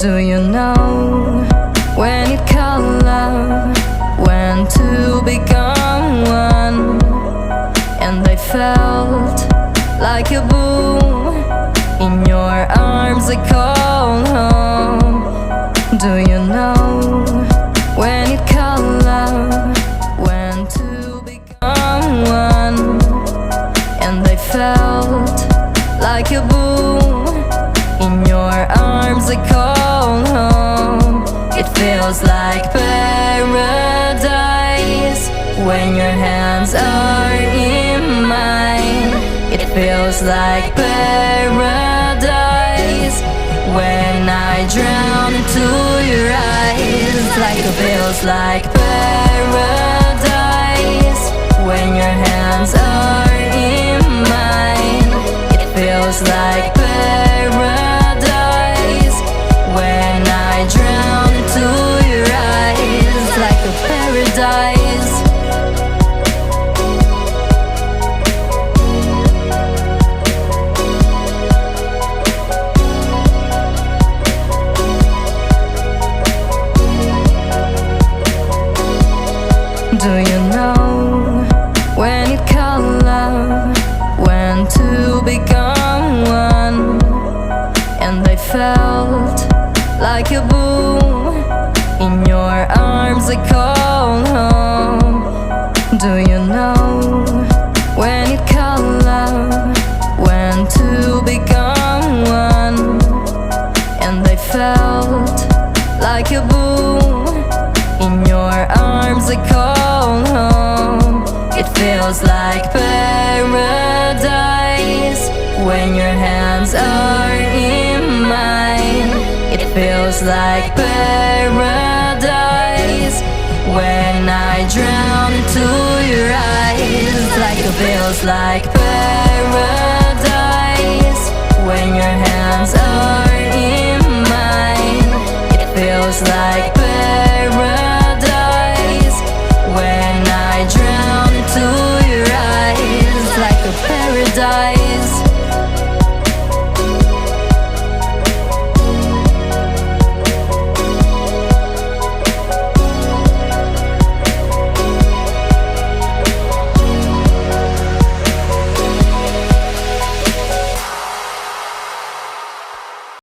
Do you know when it called love, when two become one? And I felt like a boom in your arms, I call home. Do you know when it called love, when two become one? And I felt like a boom in your arms, I call home. It feels like paradise when your hands are in mine. It feels like paradise when I drown into your eyes. Like it feels like paradise when your hands are in mine. It feels like paradise when I drown into your eyes. Like a paradise. Do you know when it called love, when two become one? And I felt like a boom in your arms, I call home. Do you know when it called love, when two become one? And I felt like a boom in your arms, I call home. It feels like paradise when your hands are in mine. It feels like paradise when I drown into your eyes. Like it feels like paradise when your hands are